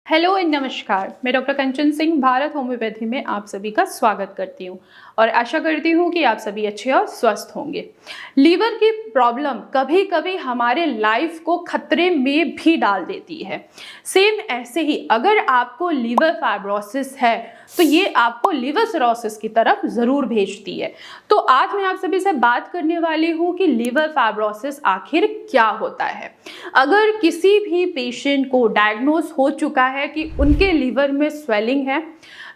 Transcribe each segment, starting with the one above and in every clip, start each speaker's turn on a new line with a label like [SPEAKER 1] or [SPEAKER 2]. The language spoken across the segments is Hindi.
[SPEAKER 1] हेलो एंड नमस्कार। मैं डॉक्टर कंचन सिंह भारत होम्योपैथी में आप सभी का स्वागत करती हूँ और आशा करती हूँ कि आप सभी अच्छे और स्वस्थ होंगे। लीवर की प्रॉब्लम कभी कभी हमारे लाइफ को खतरे में भी डाल देती है। सेम ऐसे ही अगर आपको लीवर फाइब्रोसिस है तो ये आपको लिवर सिरोसिस की तरफ ज़रूर भेजती है। तो आज मैं आप सभी से बात करने वाली हूँ कि लीवर फाइब्रोसिस आखिर क्या होता है। अगर किसी भी पेशेंट को डायग्नोस हो चुका है कि उनके लीवर में स्वेलिंग है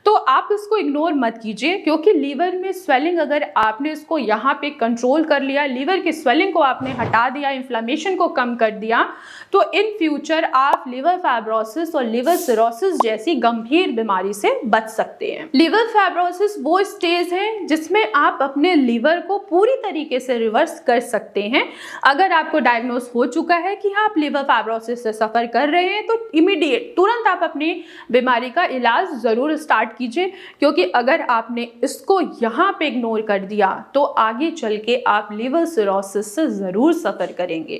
[SPEAKER 1] तो आप इसको इग्नोर मत कीजिए, क्योंकि लीवर में स्वेलिंग अगर आपने इसको यहाँ पे कंट्रोल कर लिया, लीवर की स्वेलिंग को आपने हटा दिया, इन्फ्लेमेशन को कम कर दिया, तो इन फ्यूचर आप लिवर फाइब्रोसिस और लिवर सिरोसिस जैसी गंभीर बीमारी से बच सकते हैं। लिवर फाइब्रोसिस वो स्टेज है जिसमें आप अपने लीवर को पूरी तरीके से रिवर्स कर सकते हैं। अगर आपको डायग्नोस हो चुका है कि आप लिवर फाइब्रोसिस से सफर कर रहे हैं तो इमीडिएट तुरंत आप अपनी बीमारी का इलाज जरूर स्टार्ट कीजिए, क्योंकि अगर आपने इसको यहाँ पे इग्नोर कर दिया तो आगे चल के आप लिवर सिरोसिस से जरूर सफर करेंगे।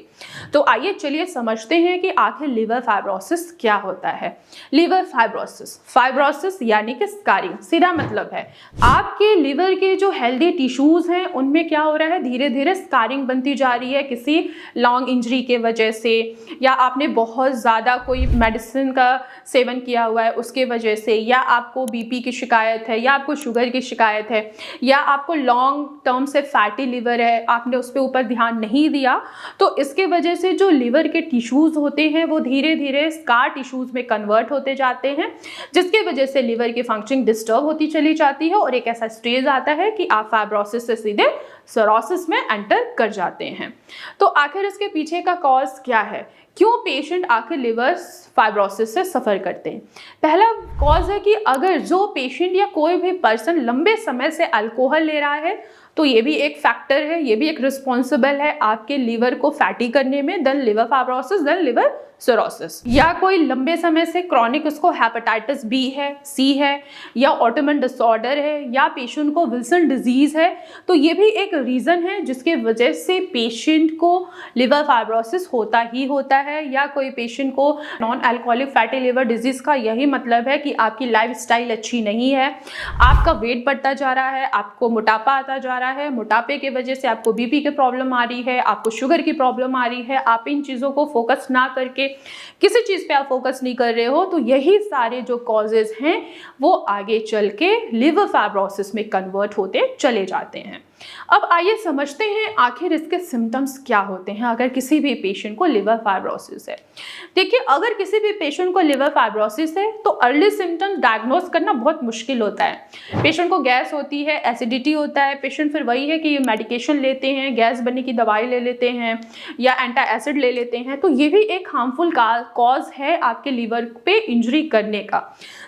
[SPEAKER 1] तो आइए चलिए समझते हैं कि आखिर लिवर फाइब्रोसिस क्या होता है। लिवर फाइब्रोसिस यानी कि स्कारिंग, सीधा मतलब है आपके लिवर के जो हेल्दी टिश्यूज हैं उनमें क्या हो रहा है, धीरे धीरे स्कारिंग बनती जा रही है किसी लॉन्ग इंजरी के वजह से, या आपने बहुत ज़्यादा कोई मेडिसिन का सेवन किया हुआ है उसके वजह से, या आपको बीपी की शिकायत है, या आपको शुगर की शिकायत है, या आपको लॉन्ग टर्म से फैटी लिवर है, आपने उस पर ऊपर ध्यान नहीं दिया, तो इसके वजह से जो लिवर के टिश्यूज होते हैं वो धीरे धीरे स्कार टिश्यूज में कन्वर्ट होते जाते हैं, जिसके वजह से लिवर की फंक्शनिंग डिस्टर्ब होती चली जाती है और एक ऐसा स्टेज आता है कि आप फाइब्रोसिस से सीधे सिरोसिस में एंटर कर जाते हैं। तो आखिर इसके पीछे का कॉज क्या है, क्यों पेशेंट आखिर लिवर फाइब्रोसिस से सफ़र करते हैं। पहला कॉज है कि अगर जो पेशेंट या कोई भी पर्सन लंबे समय से अल्कोहल ले रहा है तो ये भी एक फैक्टर है, ये भी एक रिस्पॉन्सिबल है आपके लीवर को फैटी करने में, then liver fibrosis, then liver cirrhosis. या कोई लंबे समय से क्रॉनिक उसको हेपेटाइटिस बी है, सी है, या ऑटोइम्यून डिसऑर्डर है, या पेशेंट को विल्सन डिजीज है, तो ये भी एक रीज़न है जिसके वजह से पेशेंट को लिवर फाइब्रोसिस होता ही होता है। या कोई पेशेंट को non alcoholic fatty liver disease का यही मतलब है कि आपकी लाइफ स्टाइल अच्छी नहीं है, आपका वेट बढ़ता जा रहा है, आपको मोटापा आता जा रहा है, मोटापे की वजह से आपको बीपी की प्रॉब्लम आ रही है, आपको शुगर की प्रॉब्लम आ रही है, आप इन चीज़ों को फोकस ना करके किसी चीज पे आप फोकस नहीं कर रहे हो, तो यही सारे जो कॉजेज हैं वो आगे चल के लिवर फाइब्रोसिस में कन्वर्ट होते चले जाते हैं। अब आइए समझते हैं आखिर इसके सिम्टम्स क्या होते हैं अगर किसी भी पेशेंट को लिवर फाइब्रोसिस है। देखिए, अगर किसी भी पेशेंट को लिवर फाइब्रोसिस है तो अर्ली सिम्टम्स डायग्नोस करना बहुत मुश्किल होता है। पेशेंट को गैस होती है, एसिडिटी होता है, पेशेंट फिर वही है कि मेडिकेशन लेते हैं, गैस बनने की दवाई ले लेते हैं या एंटी एसिड ले लेते हैं, तो ये भी एक हार्मफुल कॉज है आपके लीवर पे इंजरी करने का।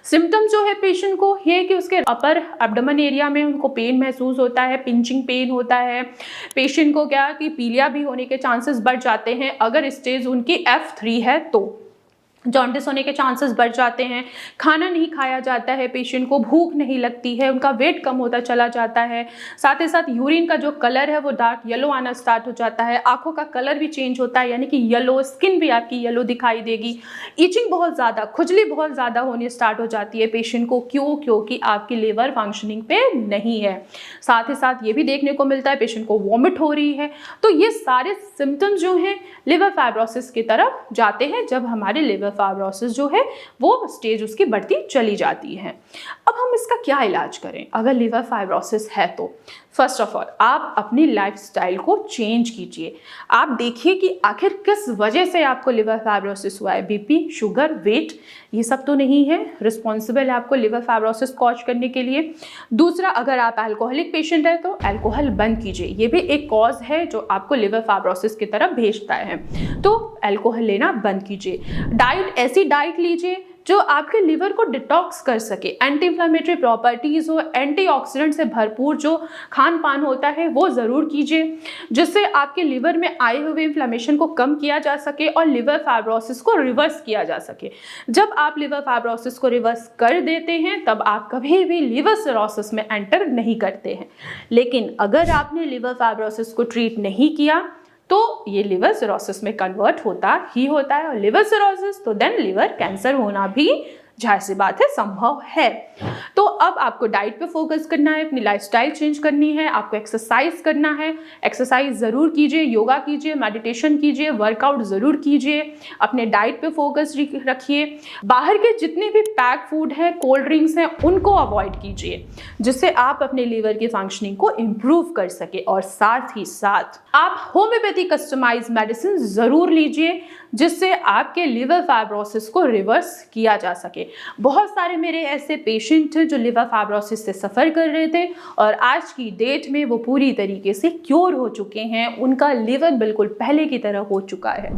[SPEAKER 1] सिम्टम जो है पेशेंट को ये कि उसके अपर एब्डोमेन एरिया में उनको पेन महसूस होता है, पिंचिंग पेन होता है, पेशेंट को क्या कि पीलिया भी होने के चांसेस बढ़ जाते हैं अगर स्टेज उनकी F3 है तो, जॉन्डिस होने के चांसेस बढ़ जाते हैं, खाना नहीं खाया जाता है, पेशेंट को भूख नहीं लगती है, उनका वेट कम होता चला जाता है, साथ ही साथ यूरिन का जो कलर है वो डार्क येलो आना स्टार्ट हो जाता है, आंखों का कलर भी चेंज होता है, यानी कि येलो, स्किन भी आपकी येलो दिखाई देगी, इचिंग बहुत ज़्यादा, खुजली बहुत ज़्यादा होनी स्टार्ट हो जाती है पेशेंट को। क्यों? क्योंकि आपकी लिवर फंक्शनिंग पे नहीं है। साथ ही साथ ये भी देखने को मिलता है पेशेंट को वॉमिट हो रही है। तो ये सारे सिम्टम्स जो हैं लिवर फाइब्रोसिस की तरफ जाते हैं जब हमारे लिवर फाइब्रोसिस जो है वो स्टेज उसकी बढ़ती चली जाती है। अब हम इसका क्या इलाज करें अगर लिवर फाइब्रोसिस है तो? फर्स्ट ऑफ ऑल आप अपनी लाइफस्टाइल को चेंज कीजिए। आप देखिए कि आखिर किस वजह से आपको लिवर फाइब्रोसिस हुआ है। बीपी, शुगर, वेट, ये सब तो नहीं है रिस्पॉन्सिबल है आपको लिवर फाइब्रोसिस कॉज करने के लिए। दूसरा, अगर आप अल्कोहलिक पेशेंट है तो अल्कोहल बंद कीजिए, ये भी एक कॉज है जो आपको लिवर फाइब्रोसिस की तरफ भेजता है, तो अल्कोहल लेना बंद कीजिए। डाइट, ऐसी डाइट लीजिए जो आपके लिवर को डिटॉक्स कर सके, एंटी इंफ्लेमेटरी प्रॉपर्टीज़ हो, एंटीऑक्सीडेंट से भरपूर जो खान पान होता है वो ज़रूर कीजिए, जिससे आपके लिवर में आए हुए इन्फ्लेमेशन को कम किया जा सके और लिवर फाइब्रोसिस को रिवर्स किया जा सके। जब आप लिवर फाइब्रोसिस को रिवर्स कर देते हैं तब आप कभी भी लिवर सिरोसिस में एंटर नहीं करते हैं। लेकिन अगर आपने लिवर फाइब्रोसिस को ट्रीट नहीं किया तो ये लिवर सिरोसिस में कन्वर्ट होता ही होता है, और लिवर सिरोसिस तो देन लिवर कैंसर होना भी जाहिर सी बात है संभव है। तो अब आपको डाइट पे फोकस करना है, अपनी लाइफस्टाइल चेंज करनी है, आपको एक्सरसाइज करना है। एक्सरसाइज ज़रूर कीजिए, योगा कीजिए, मेडिटेशन कीजिए, वर्कआउट ज़रूर कीजिए, अपने डाइट पे फोकस रखिए। बाहर के जितने भी पैक फूड हैं, कोल्ड ड्रिंक्स हैं, उनको अवॉइड कीजिए, जिससे आप अपने लीवर की फंक्शनिंग को इम्प्रूव कर सके। और साथ ही साथ आप होम्योपैथी कस्टमाइज मेडिसिन ज़रूर लीजिए, जिससे आपके लिवर फाइब्रोसिस को रिवर्स किया जा सके। बहुत सारे मेरे ऐसे पेशेंट हैं जो लिवर फाइब्रोसिस से सफ़र कर रहे थे और आज की डेट में वो पूरी तरीके से क्योर हो चुके हैं, उनका लिवर बिल्कुल पहले की तरह हो चुका है।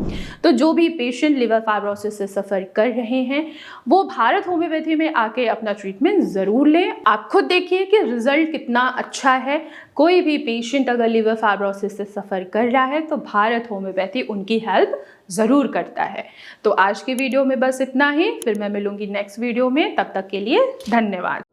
[SPEAKER 1] तो जो भी पेशेंट लिवर फाइब्रोसिस से सफ़र कर रहे हैं वो भारत होम्योपैथी में आके अपना ट्रीटमेंट ज़रूर लें। आप खुद देखिए कि रिजल्ट कितना अच्छा है। कोई भी पेशेंट अगर लिवर फाइब्रोसिस से सफ़र कर रहा है तो भारत होम्योपैथी उनकी हेल्प ज़रूर करता है। तो आज की वीडियो में बस इतना ही, फिर मैं मिलूंगी नेक्स्ट वीडियो में। तब तक के लिए धन्यवाद।